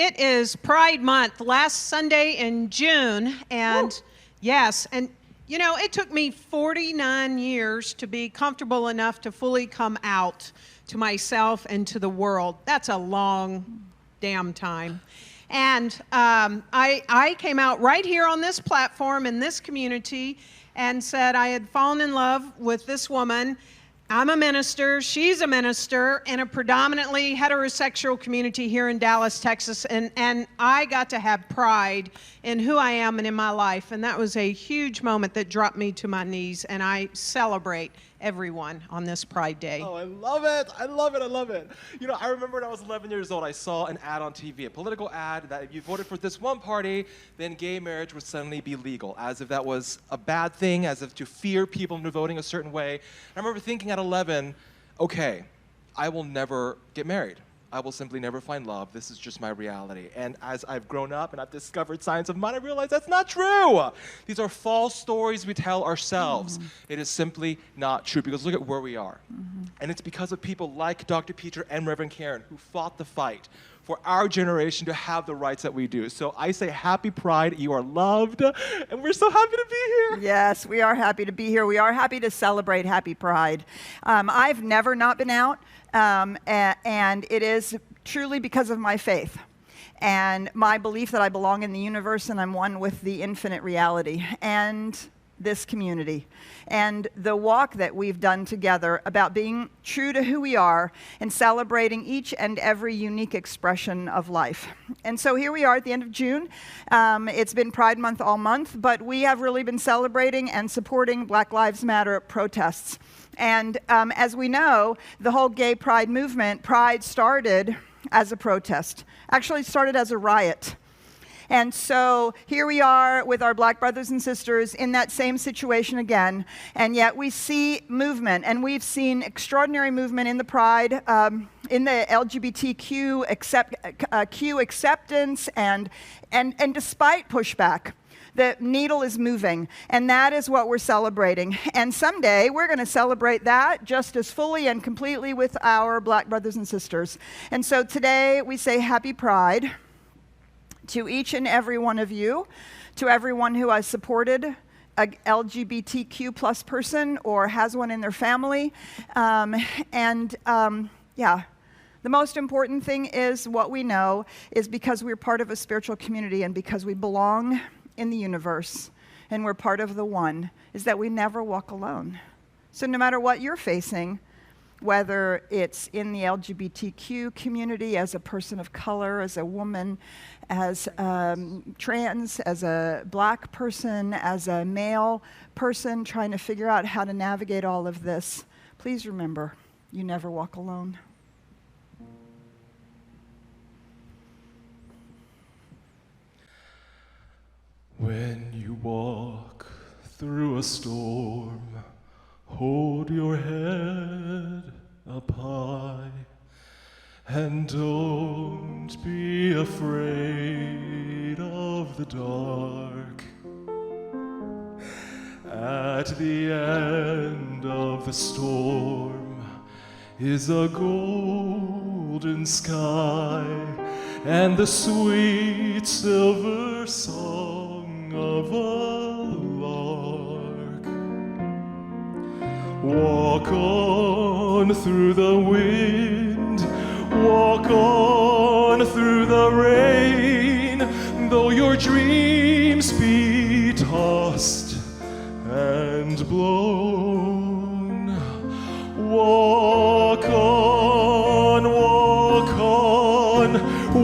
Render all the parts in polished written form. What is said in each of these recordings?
It is Pride Month, last Sunday in June, and yes, and you know, it took me 49 years to be comfortable enough to fully come out to myself and to the world. That's a long damn time. And I came out right here on this platform in this community and said I had fallen in love with this woman. I'm a minister, she's a minister in a predominantly heterosexual community here in Dallas, Texas, and I got to have pride in who I am and in my life, and that was a huge moment that dropped me to my knees, and I celebrate everyone on this Pride Day. Oh, I love it. I love it. I love it. You know, I remember when I was 11 years old, I saw an ad on TV, a political ad that if you voted for this one party, then gay marriage would suddenly be legal, as if that was a bad thing, as if to fear people into voting a certain way. I remember thinking at 11, okay, I will never get married. I will simply never find love. This is just my reality. And as I've grown up and I've discovered science of mind, I realized that's not true. These are false stories we tell ourselves. It is simply not true, because look at where we are. And it's because of people like Dr. Peter and Reverend Karen who fought the fight for our generation to have the rights that we do. So I say happy Pride, you are loved, and we're so happy to be here. Yes, we are happy to be here. We are happy to celebrate Happy Pride. I've never not been out, and it is truly because of my faith and my belief that I belong in the universe and I'm one with the infinite reality and this community, and the walk that we've done together about being true to who we are and celebrating each and every unique expression of life. And so here we are at the end of June. It's been Pride Month all month, but we have really been celebrating and supporting Black Lives Matter protests. And as we know, the whole gay pride movement, Pride started as a protest. Actually, it started as a riot. And so here we are with our black brothers and sisters in that same situation again, and yet we see movement, and we've seen extraordinary movement in the Pride, in the LGBTQ acceptance, and despite pushback, the needle is moving, and that is what we're celebrating. And someday we're going to celebrate that just as fully and completely with our black brothers and sisters. And so today we say Happy Pride to each and every one of you, to everyone who has supported a LGBTQ plus person or has one in their family. Yeah, the most important thing is what we know is because we're part of a spiritual community and because we belong in the universe and we're part of the one, is that we never walk alone. So no matter what you're facing, whether it's in the LGBTQ community, as a person of color, as a woman, as trans, as a black person, as a male person trying to figure out how to navigate all of this, please remember, you never walk alone. When you walk through a storm, hold your head up high, and don't be afraid of the dark. At the end of the storm is a golden sky and the sweet silver song of a lark. Walk on through the wind, walk on through the rain, though your dreams be tossed and blown. Walk on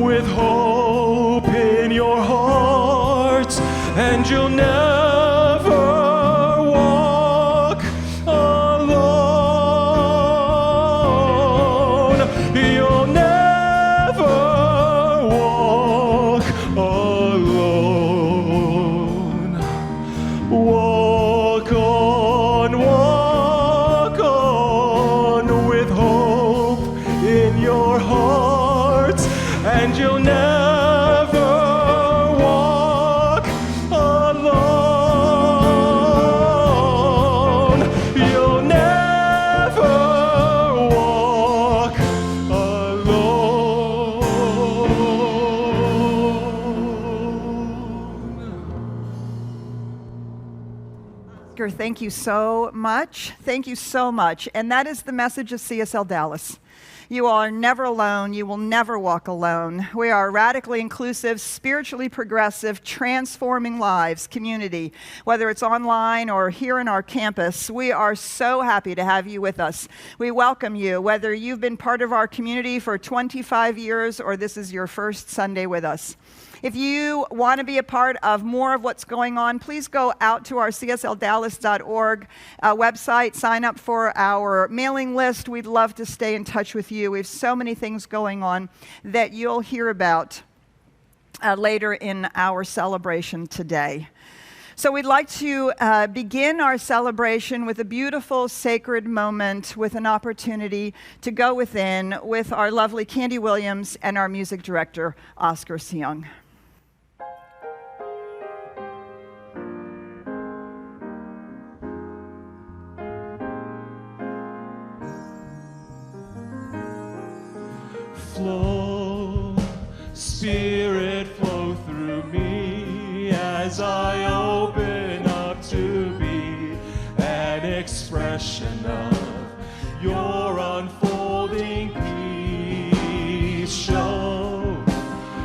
with hope in your heart, and you'll never walk alone. You'll never walk alone. Walk on with hope in your heart, and you'll never walk alone. Oscar, thank you so much. Thank you so much. And that is the message of CSL Dallas. You are never alone. You will never walk alone. We are a radically inclusive, spiritually progressive, transforming lives community, whether it's online or here in our campus. We are so happy to have you with us. We welcome you, whether you've been part of our community for 25 years or this is your first Sunday with us. If you want to be a part of more of what's going on, please go out to our CSLDallas.org website, sign up for our mailing list. We'd love to stay in touch with you. We have so many things going on that you'll hear about later in our celebration today. So we'd like to begin our celebration with a beautiful sacred moment with an opportunity to go within with our lovely Candy Williams and our music director, Oscar Seung. Flow, Spirit, flow through me as I open up to be an expression of your unfolding peace. Show,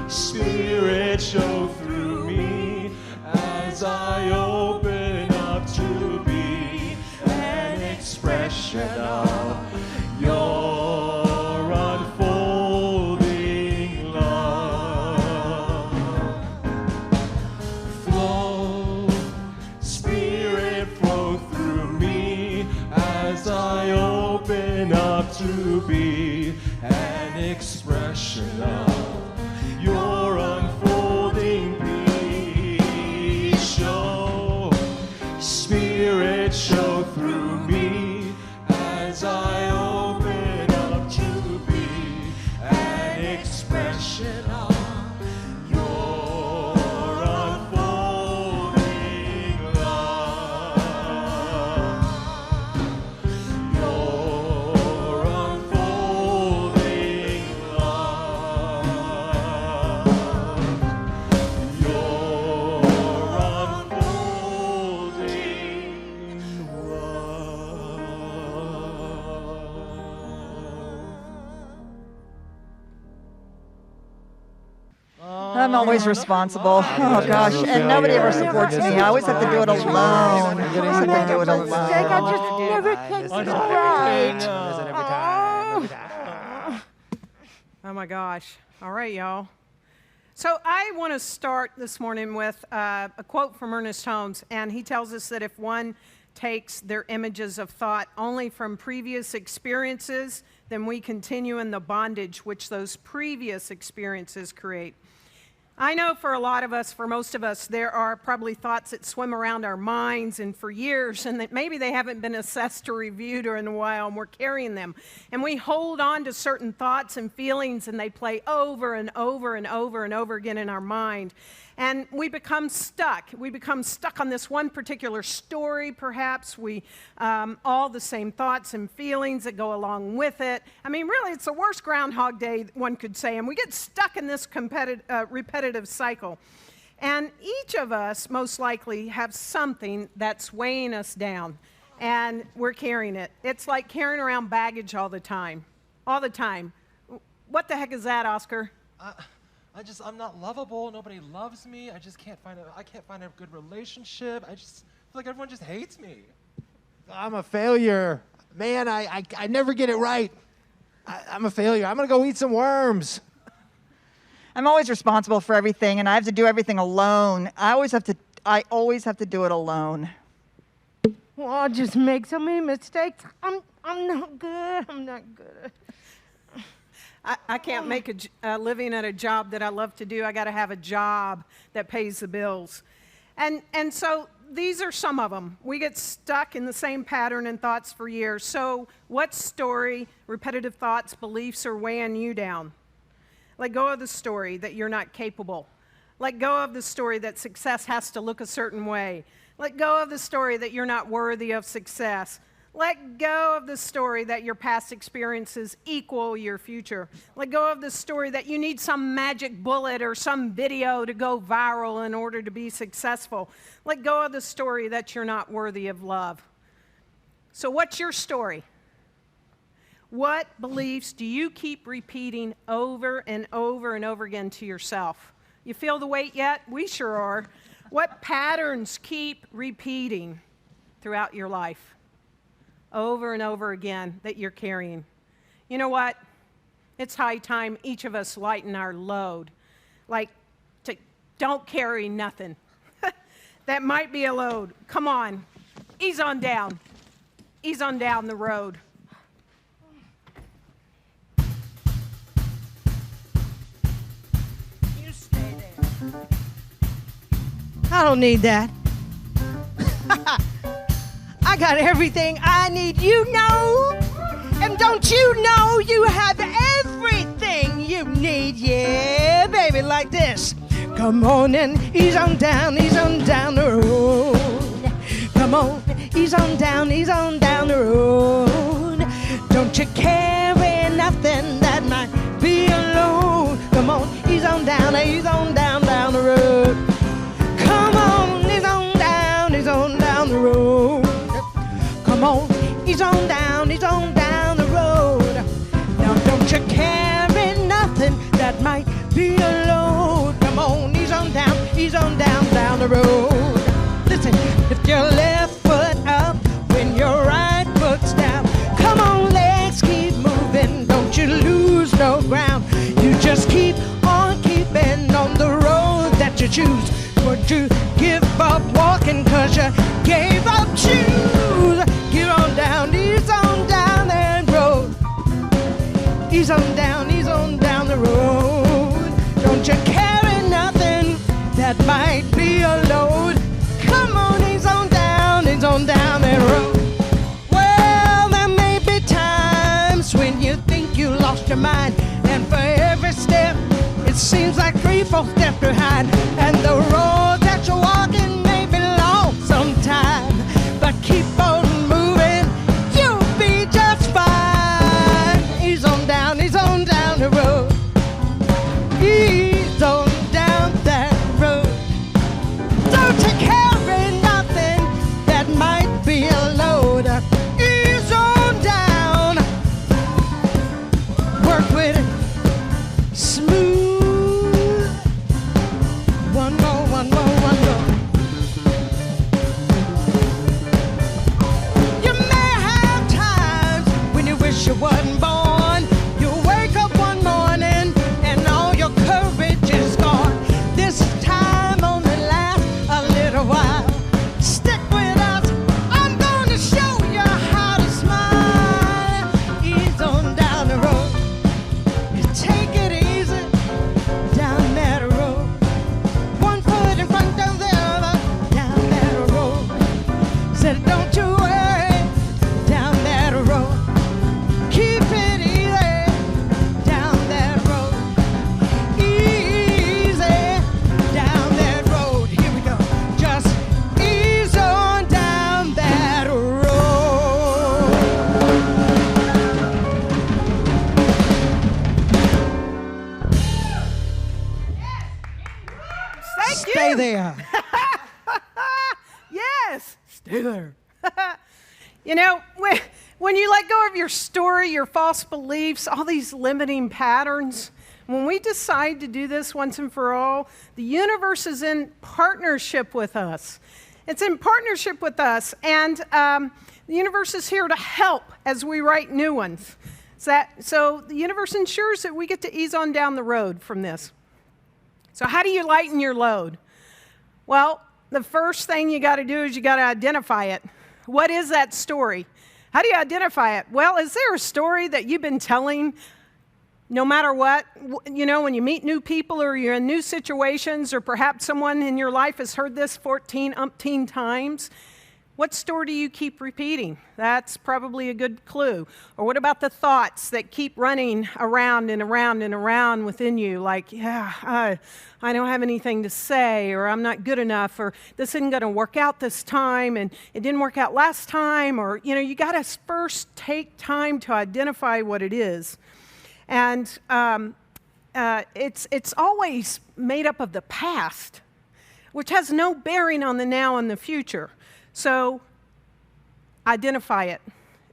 Spirit, show through me as I open up to be an expression of your to be an expression of your unfolding peace. Show, Spirit, show through me as I open up to be an expression of your unfolding love. I'm always responsible. Oh gosh, and nobody ever supports me. I always have to do it alone. I always have to do it alone. I just never can right. Oh my gosh. All right, y'all. So I want to start this morning with a quote from Ernest Holmes, and he tells us that if one takes their images of thought only from previous experiences, then we continue in the bondage which those previous experiences create. I know for a lot of us, for most of us, there are probably thoughts that swim around our minds and for years, and that maybe they haven't been assessed or reviewed in a while, and we're carrying them. And we hold on to certain thoughts and feelings, and they play over and over and over and over again in our mind. And we become stuck. We become stuck on this one particular story, perhaps. All the same thoughts and feelings that go along with it. I mean, really, it's the worst Groundhog Day, one could say. And we get stuck in this repetitive cycle. And each of us, most likely, have something that's weighing us down. And we're carrying it. It's like carrying around baggage all the time. All the time. What the heck is that, Oscar? I'm not lovable. Nobody loves me. I can't find a good relationship. I just feel like everyone just hates me. I'm a failure. Man, I never get it right. I'm a failure. I'm going to go eat some worms. I'm always responsible for everything, and I have to do everything alone. I always have to do it alone. Well, I just make so many mistakes. I'm not good. I'm not good. I can't make a living at a job that I love to do. I got to have a job that pays the bills. And so these are some of them. We get stuck in the same pattern and thoughts for years. So what story, repetitive thoughts, beliefs are weighing you down? Let go of the story that you're not capable. Let go of the story that success has to look a certain way. Let go of the story that you're not worthy of success. Let go of the story that your past experiences equal your future. Let go of the story that you need some magic bullet or some video to go viral in order to be successful. Let go of the story that you're not worthy of love. So what's your story? What beliefs do you keep repeating over and over and over again to yourself? You feel the weight yet? We sure are. What patterns keep repeating throughout your life? Over and over again that you're carrying. You know what? It's high time each of us lighten our load. Like, don't carry nothing. That might be a load. Come on. Ease on down. Ease on down the road. You stay there. I don't need that. I got everything I need, you know. And don't you know you have everything you need? Yeah, baby, like this. Come on and ease on down the road. Come on, ease on down the road. Don't you carry nothing that might be a load. Come on, ease on down the road. Come on, ease on down the road. Come on, ease on down the road. Now don't you carry nothing that might be a load. Come on, ease on down the road. Listen, lift your left foot up when your right foot's down. Come on, legs, keep moving. Don't you lose no ground. You just keep on keeping on the road that you choose. Would you give up walking 'cause you gave up shoes? Get on down, ease on down that road. Ease on down the road. Don't you carry nothing that might be a load. Come on, ease on down that road. Well, there may be times when you think you lost your mind, and for every step, it seems like 3-4 steps behind. And the road that you're walking may be long sometime, but keep on moving, you'll be just fine. Ease on down the road. Ease on down that road. Don't you carry nothing that might be a load. Ease on down. Work with it smooth. One more. You may have times when you wish you wasn't born. You wake up one morning and all your courage is gone. This time only lasts a little while. Stick with us. I'm gonna show you how to smile. Ease on down the road. You take it easy down that road. One foot in front of the other down that road. Said don't you worry down that road. Keep it easy down that road. Easy down that road. Here we go. Just ease on down that road. Thank you. Stay there. Yes, stay there. You know, when you let go of your story, your false beliefs, all these limiting patterns, when we decide to do this once and for all, the universe is in partnership with us. It's in partnership with us, and the universe is here to help as we write new ones. So the universe ensures that we get to ease on down the road from this. So how do you lighten your load? Well, the first thing you got to do is you got to identify it. What is that story? How do you identify it? Well, is there a story that you've been telling no matter what? You know, when you meet new people or you're in new situations, or perhaps someone in your life has heard this 14 umpteen times. What story do you keep repeating? That's probably a good clue. Or what about the thoughts that keep running around and around and around within you? Like, yeah, I don't have anything to say, or I'm not good enough, or this isn't going to work out this time, and it didn't work out last time, or, you got to first take time to identify what it is. And it's always made up of the past, which has no bearing on the now and the future. So identify it.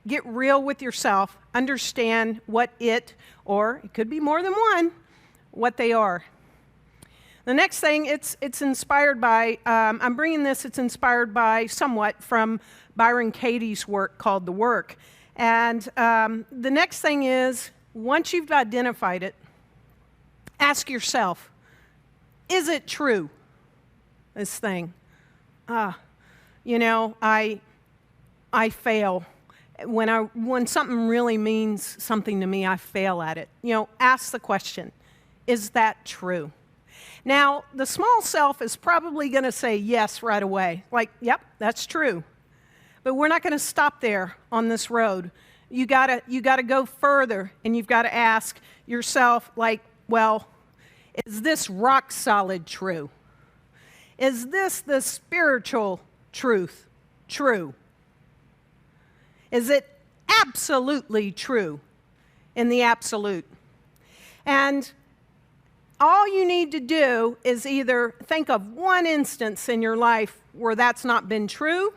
Get real with yourself. Understand what or it could be more than one, what they are. The next thing, it's inspired by, I'm bringing this, it's inspired by somewhat from Byron Katie's work called The Work. And the next thing is, once you've identified it, ask yourself, is it true, this thing? I fail. When something really means something to me, I fail at it. Ask the question, is that true? Now, the small self is probably going to say yes right away. Like, yep, that's true. But we're not going to stop there on this road. You gotta go further, and you've got to ask yourself, like, well, is this rock solid true? Is this the spiritual truth true? Is it absolutely true in the absolute? And all you need to do is either think of one instance in your life where that's not been true,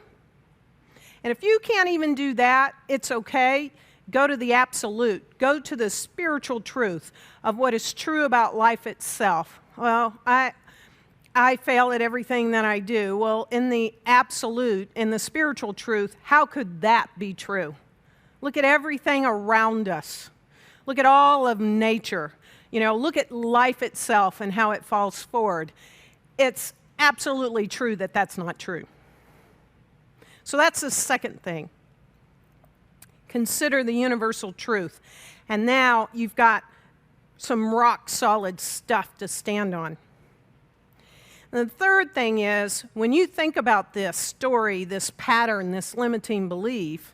and if you can't even do that, it's okay. Go to the absolute. Go to the spiritual truth of what is true about life itself. Well, I fail at everything that I do. Well, in the absolute, in the spiritual truth, how could that be true? Look at everything around us. Look at all of nature. Look at life itself and how it falls forward. It's absolutely true that that's not true. So that's the second thing. Consider the universal truth. And now you've got some rock solid stuff to stand on. And the third thing is, when you think about this story, this pattern, this limiting belief,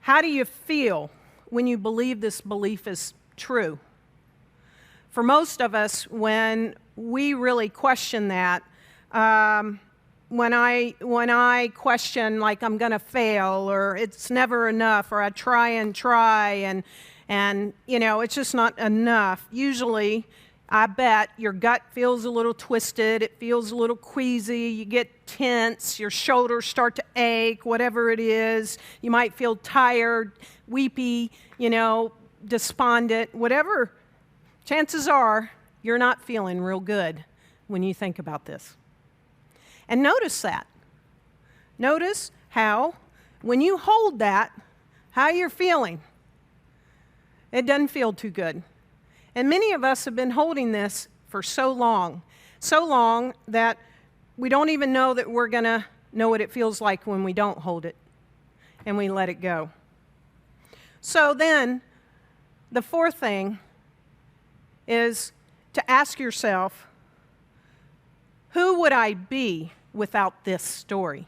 how do you feel when you believe this belief is true? For most of us, when we really question that, when I question, like, I'm going to fail, or it's never enough, or I try, and it's just not enough, usually, I bet your gut feels a little twisted, it feels a little queasy, you get tense, your shoulders start to ache, whatever it is. You might feel tired, weepy, despondent, whatever. Chances are you're not feeling real good when you think about this. And notice that. Notice how, when you hold that, how you're feeling. It doesn't feel too good. And many of us have been holding this for so long that we don't even know that we're going to know what it feels like when we don't hold it and we let it go. So then, the fourth thing is to ask yourself, who would I be without this story?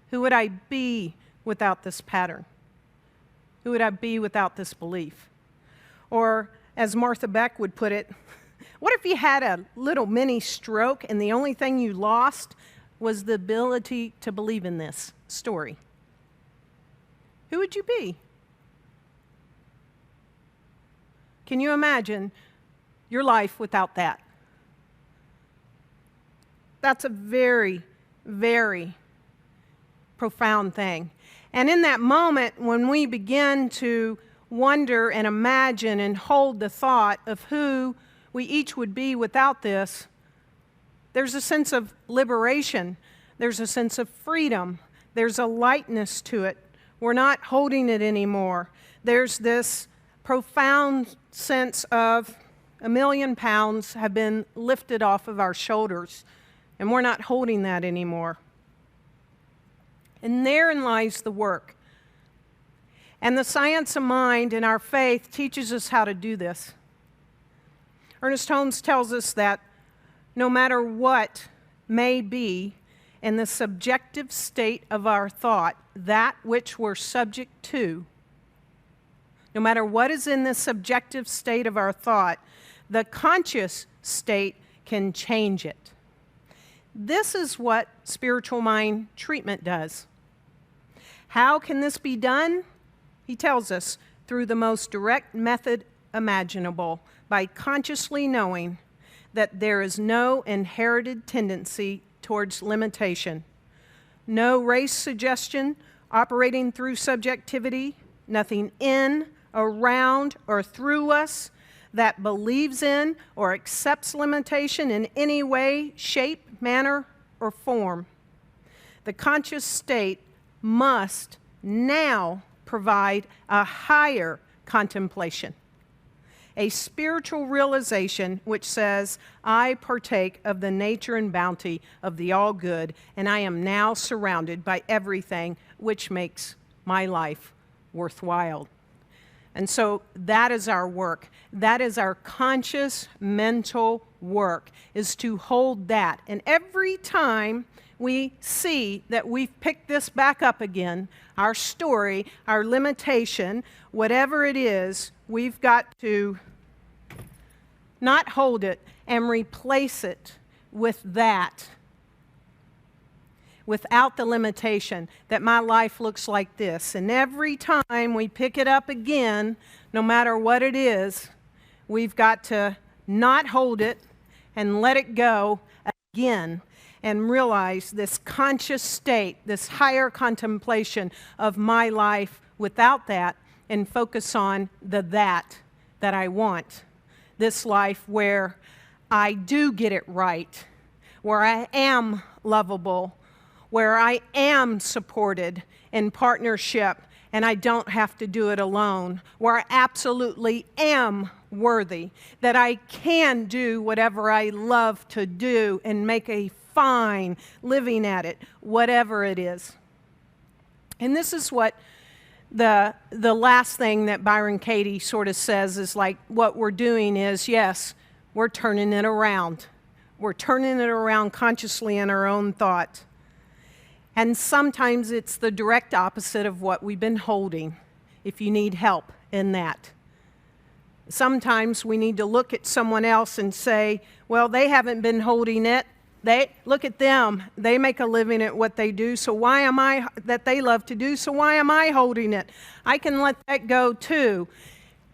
Who would I be without this pattern? Who would I be without this belief? Or, as Martha Beck would put it, what if you had a little mini stroke and the only thing you lost was the ability to believe in this story? Who would you be? Can you imagine your life without that? That's a very, very profound thing. And in that moment, when we begin to wonder and imagine and hold the thought of who we each would be without this, there's a sense of liberation. There's a sense of freedom. There's a lightness to it. We're not holding it anymore. There's this profound sense of 1,000,000 pounds have been lifted off of our shoulders, and we're not holding that anymore. And therein lies the work. And the science of mind and our faith teaches us how to do this. Ernest Holmes tells us that no matter what may be, in the subjective state of our thought, that which we're subject to, no matter what is in the subjective state of our thought, the conscious state can change it. This is what spiritual mind treatment does. How can this be done? He tells us through the most direct method imaginable, by consciously knowing that there is no inherited tendency towards limitation, no race suggestion operating through subjectivity, nothing in, around, or through us that believes in or accepts limitation in any way, shape, manner, or form. The conscious state must now provide a higher contemplation, a spiritual realization which says, I partake of the nature and bounty of the all-good, and I am now surrounded by everything which makes my life worthwhile. And so that is our work. That is our conscious mental work, is to hold that. And every time we see that we've picked this back up again, our story, our limitation, whatever it is, we've got to not hold it and replace it with that, without the limitation that my life looks like this. And every time we pick it up again, no matter what it is, we've got to not hold it and let it go again and realize this conscious state, this higher contemplation of my life without that, and focus on the that I want. This life where I do get it right, where I am lovable, where I am supported in partnership and I don't have to do it alone, where I absolutely am worthy, that I can do whatever I love to do and make a fine living at it, whatever it is. And this is what the last thing that Byron Katie sort of says is like, what we're doing is, yes, we're turning it around. We're turning it around consciously in our own thought. And sometimes it's the direct opposite of what we've been holding, if you need help in that. Sometimes we need to look at someone else and say, well, they haven't been holding it. Look at them. They make a living at what they do, so why am I, that they love to do, so why am I holding it? I can let that go too.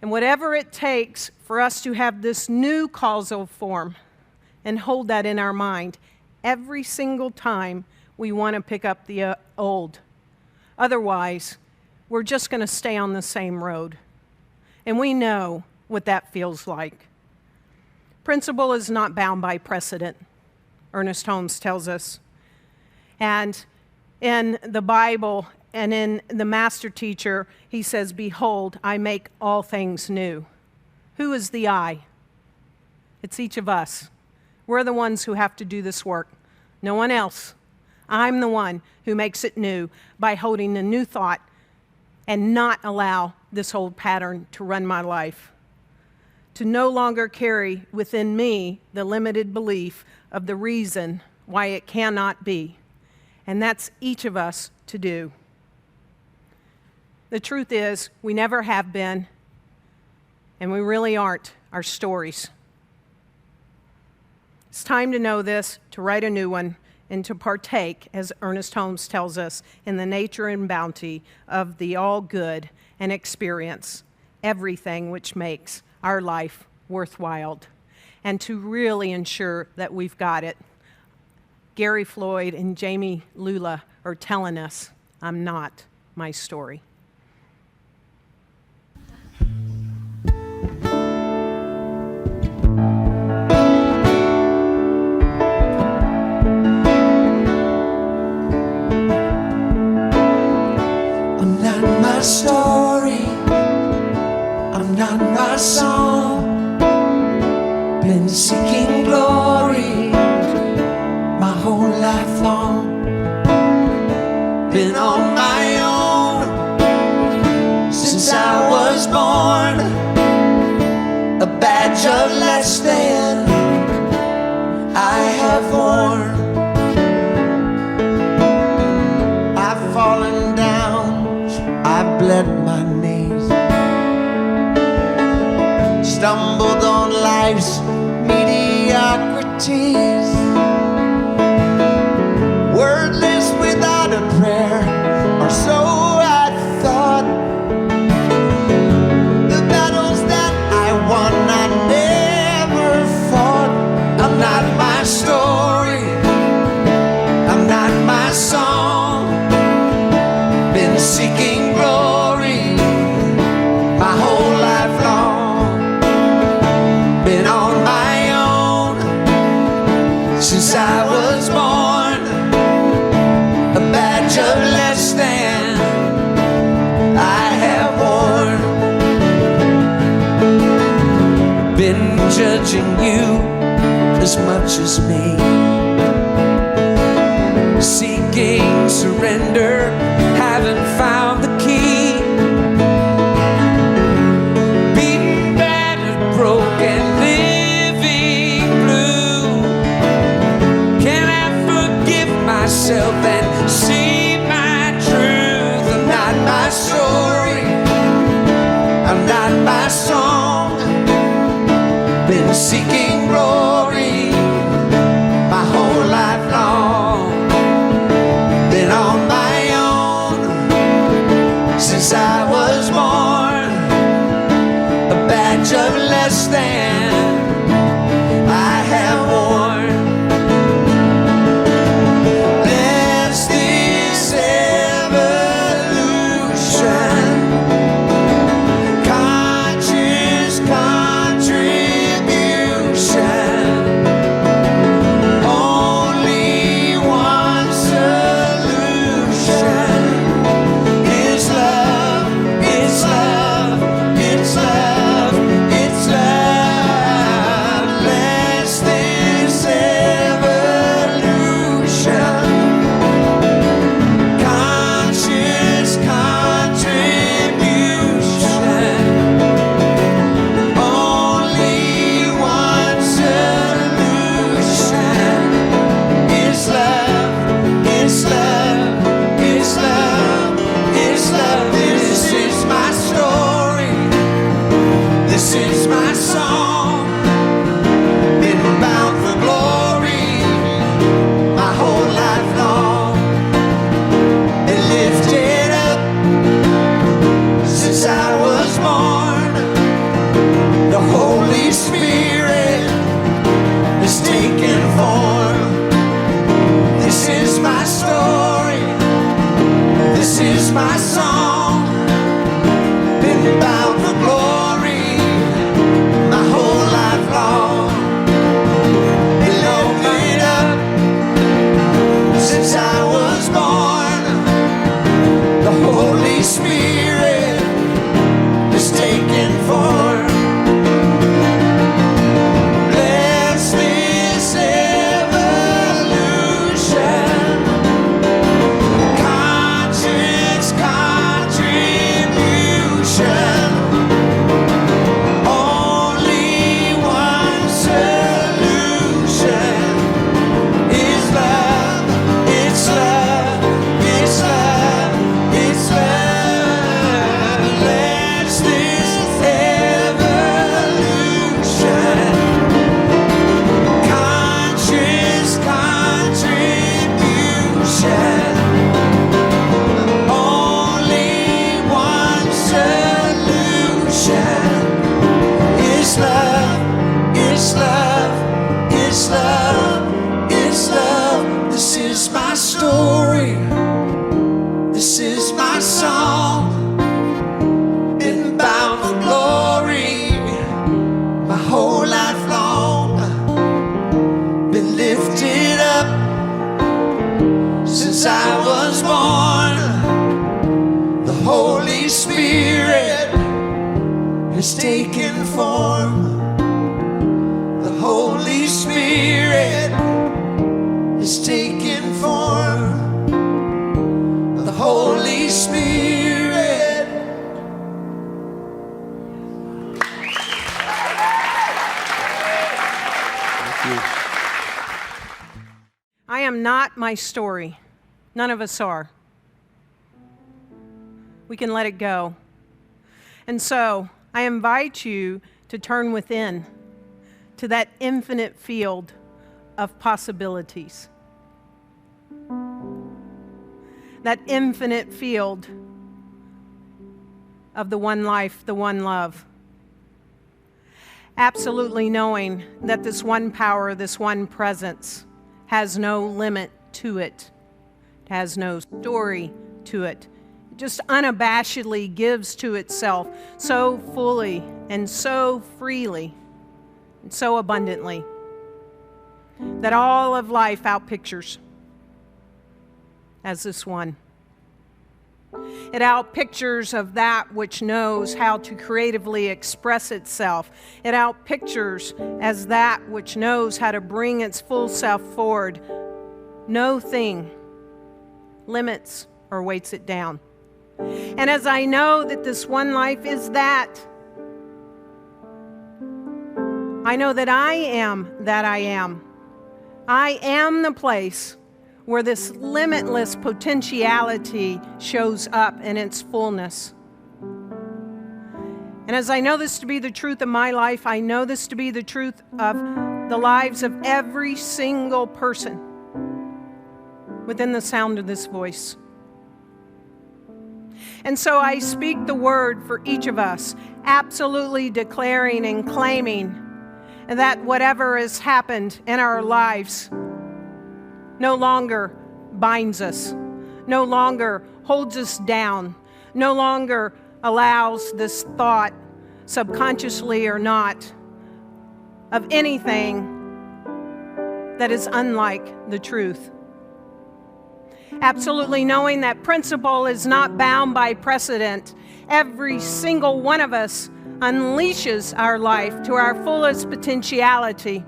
And whatever it takes for us to have this new causal form and hold that in our mind every single time we want to pick up the old. Otherwise, we're just going to stay on the same road. And we know what that feels like. Principle is not bound by precedent, Ernest Holmes tells us. And in the Bible and in the Master Teacher, he says, behold, I make all things new. Who is the I? It's each of us. We're the ones who have to do this work. No one else. I'm the one who makes it new by holding a new thought and not allow this old pattern to run my life. To no longer carry within me the limited belief of the reason why it cannot be. And that's each of us to do. The truth is, we never have been, and we really aren't our stories. It's time to know this, to write a new one, and to partake, as Ernest Holmes tells us, in the nature and bounty of the all-good and experience everything which makes our life worthwhile, and to really ensure that we've got it. Gary Floyd and Jamie Lula are telling us, I'm not my story. I'm not my story, I'm not my song. Been seeking glory my whole life long. Been on my own since I was born. A badge of less than I have worn. tears, wordless without a prayer, or so I thought. The battles that I won, I never fought. I'm not my story, I'm not my song. Been seeking glory my whole life long. Been on my own since I was born. A badge of less than I have worn. Been judging you as much as me. Seeking surrender, haven't found the key. Beaten, battered, broken, living blue. Can I forgive myself and see my truth? I'm not my story, I'm not my song. Been seeking glory my whole life long. Been on my own since I was born. A badge of less than I have worn. There's this evolution, conscious contribution. Only one solution is love, it's love, it's love, it's love. Bless this evolution, conscious contribution. Only one solution is love, it's love, it's love, it's love. This is my story, this is my song. Been bound for glory my whole life long. And lifted up since I was born. The Holy Spirit has taken form. This is my story, this is my song. Been bound for glory my whole life long. Been loaded up since I was born. The Holy Spirit has taken form. Bless this evolution, conscious contribution. Only one solution is love, it's love, it's love, it's love. Bless this evolution, conscious contribution. Only one solution is love, it's love, it's love, it's love. This is my story, this is my song. Been bound for glory my whole life long. Been lifted up since I was born. The Holy Spirit has taken form. The Holy Spirit has taken form. The Holy Spirit. I am not my story. None of us are. We can let it go. And so I invite you to turn within to that infinite field of possibilities. That infinite field of the one life, the one love. Absolutely knowing that this one power, this one presence has no limit to it. It has no story to it. It just unabashedly gives to itself so fully and so freely and so abundantly that all of life outpictures as this one. It outpictures of that which knows how to creatively express itself. It outpictures as that which knows how to bring its full self forward. No thing limits or weights it down. And as I know that this one life is that, I know that I am that I am. I am the place where this limitless potentiality shows up in its fullness. And as I know this to be the truth of my life, I know this to be the truth of the lives of every single person within the sound of this voice. And so I speak the word for each of us, absolutely declaring and claiming that whatever has happened in our lives no longer binds us, no longer holds us down, no longer allows this thought, subconsciously or not, of anything that is unlike the truth. Absolutely knowing that principle is not bound by precedent. Every single one of us unleashes our life to our fullest potentiality.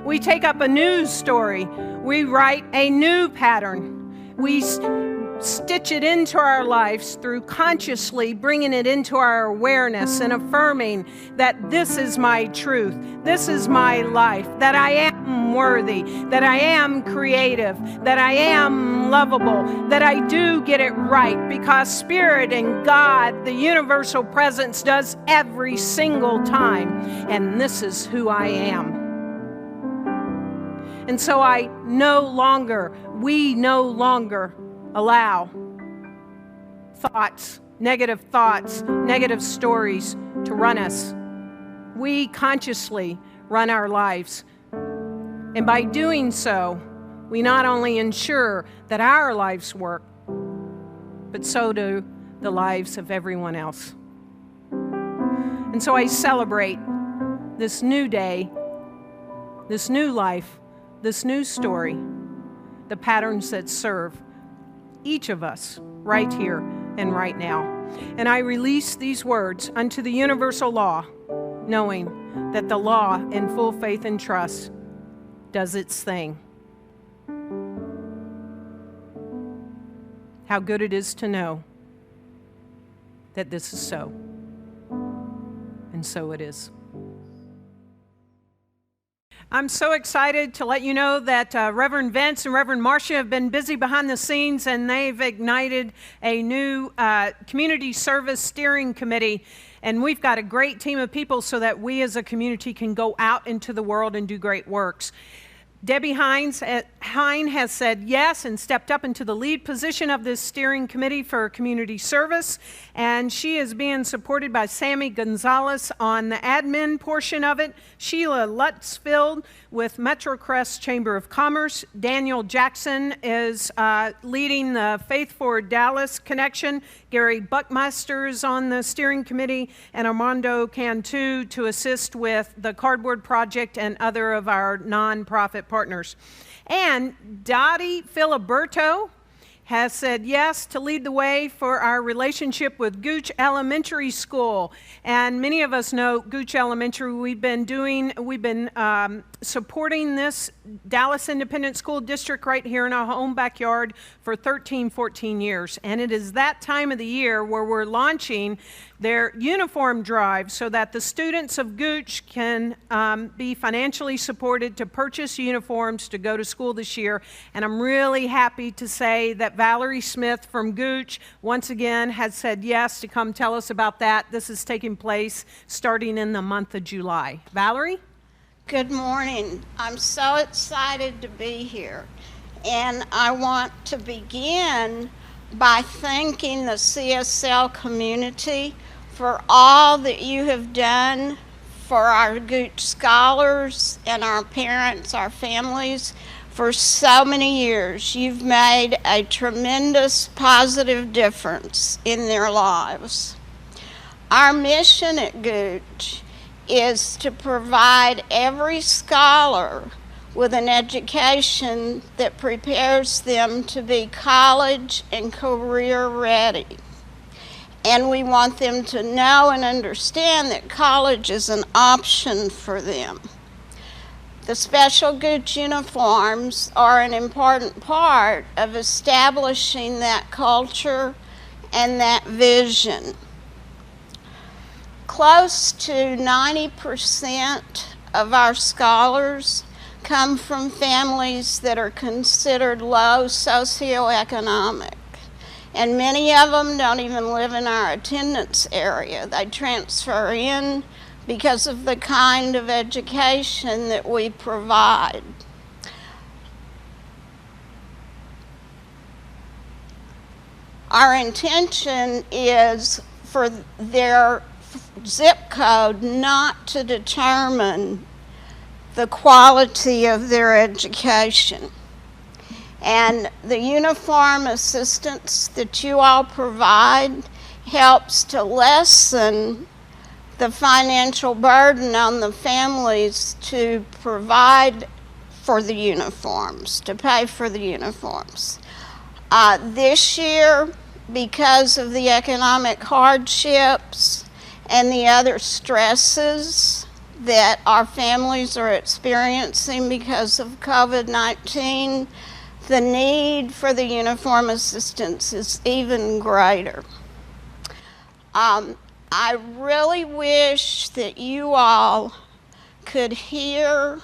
We take up a new story. We write a new pattern. We stitch it into our lives through consciously bringing it into our awareness and affirming that this is my truth, this is my life, that I am worthy, that I am creative, that I am lovable, that I do get it right because Spirit and God, the universal presence, does every single time. And this is who I am. And so we no longer allow negative stories to run us. We consciously run our lives. And by doing so, we not only ensure that our lives work, but so do the lives of everyone else. And so I celebrate this new day, this new life, this new story, the patterns that serve each of us right here and right now. And I release these words unto the universal law, knowing that the law in full faith and trust does its thing. How good it is to know that this is so. And so it is. I'm so excited to let you know that Reverend Vince and Reverend Marcia have been busy behind the scenes, and they've ignited a new community service steering committee. And we've got a great team of people so that we as a community can go out into the world and do great works. Debbie Hine has said yes and stepped up into the lead position of this steering committee for community service. And she is being supported by Sammy Gonzalez on the admin portion of it, Sheila Lutzfield with MetroCrest Chamber of Commerce. Daniel Jackson is leading the Faith for Dallas connection. Gary Buckmaster is on the steering committee, and Armando Cantu to assist with the Cardboard Project and other of our nonprofit partners. And Dottie Filiberto has said yes to lead the way for our relationship with Gooch Elementary School. And many of us know Gooch Elementary. We've been supporting this Dallas Independent School District right here in our home backyard for 13, 14 years. And it is that time of the year where we're launching their uniform drive so that the students of Gooch can be financially supported to purchase uniforms to go to school this year. And I'm really happy to say that Valerie Smith from Gooch once again has said yes to come tell us about that. This is taking place starting in the month of July. Valerie? Good morning. I'm so excited to be here. And I want to begin by thanking the CSL community for all that you have done for our Gooch scholars and our parents, our families, for so many years. You've made a tremendous positive difference in their lives. Our mission at Gooch is to provide every scholar with an education that prepares them to be college and career ready. And we want them to know and understand that college is an option for them. The special Gooch uniforms are an important part of establishing that culture and that vision. Close to 90% of our scholars come from families that are considered low socioeconomic. And many of them don't even live in our attendance area. They transfer in because of the kind of education that we provide. Our intention is for their zip code not to determine the quality of their education. And the uniform assistance that you all provide helps to lessen the financial burden on the families to provide for the uniforms, to pay for the uniforms. This year, because of the economic hardships and the other stresses that our families are experiencing because of COVID-19, the need for the uniform assistance is even greater. I really wish that you all could hear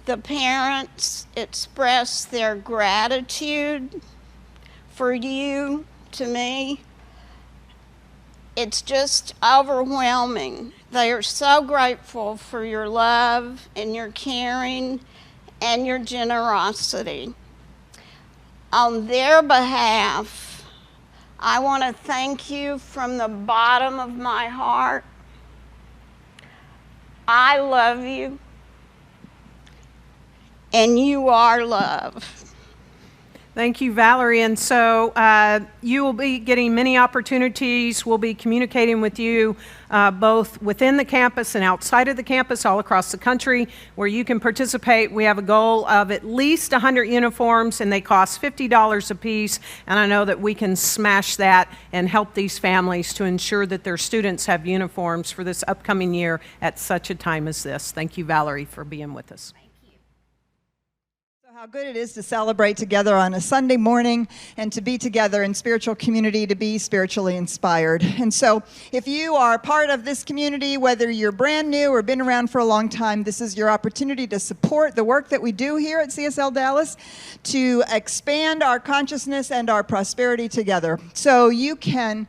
the parents express their gratitude for you to me. It's just overwhelming. They are so grateful for your love and your caring and your generosity. On their behalf, I want to thank you from the bottom of my heart. I love you, and you are loved. Thank you, Valerie. And so you will be getting many opportunities. We'll be communicating with you both within the campus and outside of the campus all across the country where you can participate. We have a goal of at least 100 uniforms, and they cost $50 a piece. And I know that we can smash that and help these families to ensure that their students have uniforms for this upcoming year at such a time as this. Thank you, Valerie, for being with us. How good it is to celebrate together on a Sunday morning and to be together in spiritual community, to be spiritually inspired. And so if you are part of this community, whether you're brand new or been around for a long time, this is your opportunity to support the work that we do here at CSL Dallas to expand our consciousness and our prosperity together. So you can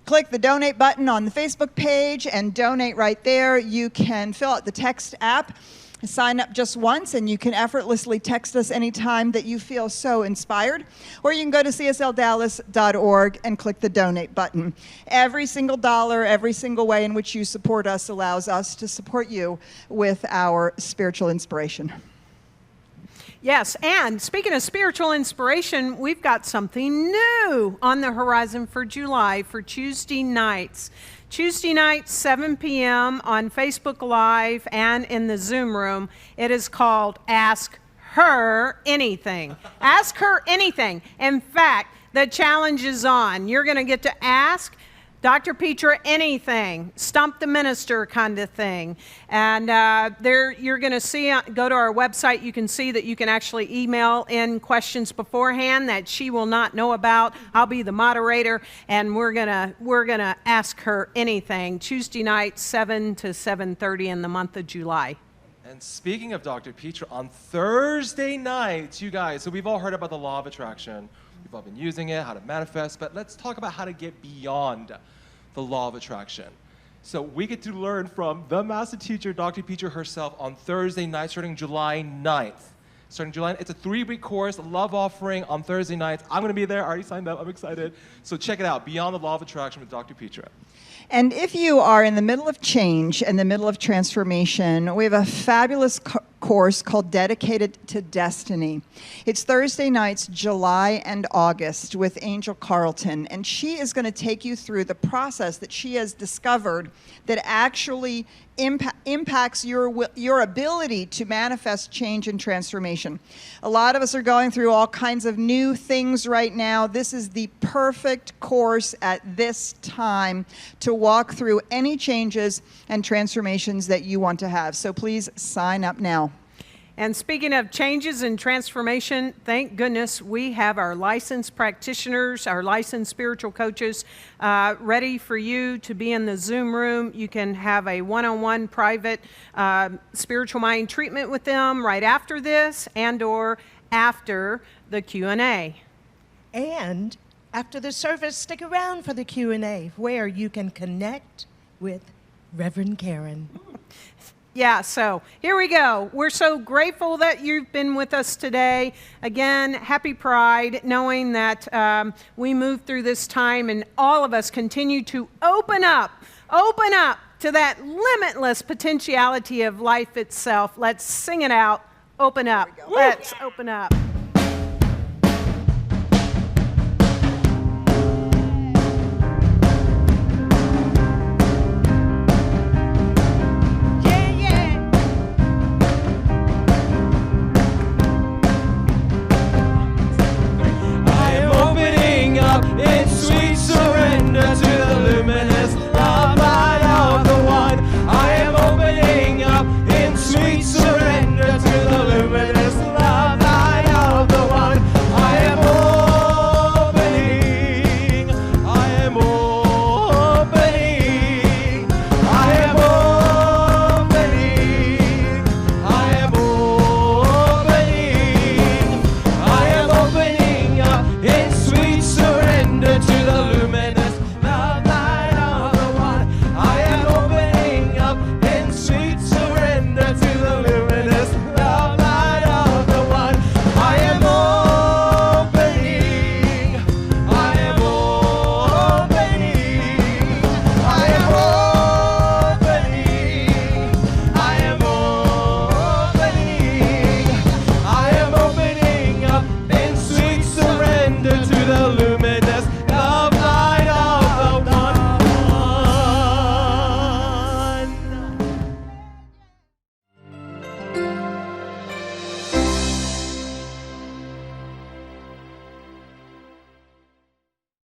click the donate button on the Facebook page and donate right there. You can fill out the text app. Sign up just once, and you can effortlessly text us anytime that you feel so inspired. Or you can go to CSLDallas.org and click the donate button. Every single dollar, every single way in which you support us allows us to support you with our spiritual inspiration. Yes, and speaking of spiritual inspiration, we've got something new on the horizon for July for Tuesday nights. Tuesday night, 7 p.m. on Facebook Live and in the Zoom room. It is called Ask Her Anything. Ask her anything. In fact, the challenge is on. You're going to get to ask Dr. Petra anything, stump the minister kind of thing. And there you're going to see, go to our website, you can see that you can actually email in questions beforehand that she will not know about. I'll be the moderator, and we're gonna ask her anything. Tuesday night, 7 to 7:30 in the month of July. And speaking of Dr. Petra, on Thursday nights, you guys, so we've all heard about the law of attraction. We've all been using it, how to manifest, but let's talk about how to get beyond the law of attraction. So we get to learn from the master teacher, Dr. Peacher herself, on Thursday night, starting July 9th. It's a 3-week course, love offering on Thursday nights. I'm going to be there. I already signed up. I'm excited. So check it out, Beyond the Law of Attraction with Dr. Peacher. And if you are in the middle of change and the middle of transformation, we have a fabulous course called Dedicated to Destiny. It's Thursday nights, July and August, with Angel Carlton. And she is going to take you through the process that she has discovered that actually impacts your ability to manifest change and transformation. A lot of us are going through all kinds of new things right now. This is the perfect course at this time to walk through any changes and transformations that you want to have. So please sign up now. And speaking of changes and transformation, thank goodness we have our licensed practitioners, our licensed spiritual coaches ready for you to be in the Zoom room. You can have a one-on-one private spiritual mind treatment with them right after this and or after the Q&A. And after the service, stick around for the Q&A where you can connect with Reverend Karen. Yeah, so here we go. We're so grateful that you've been with us today. Again, happy Pride, knowing that we move through this time and all of us continue to open up to that limitless potentiality of life itself. Let's sing it out. Open up. Let's open up. In sweet surrender to the luminous love light of the one. I am opening up in sweet surrender to the luminous love light of the one. I am opening. I am opening. I am opening. I am opening. I am opening up in sweet surrender to the luminous love light of the one. I am opening up in sweet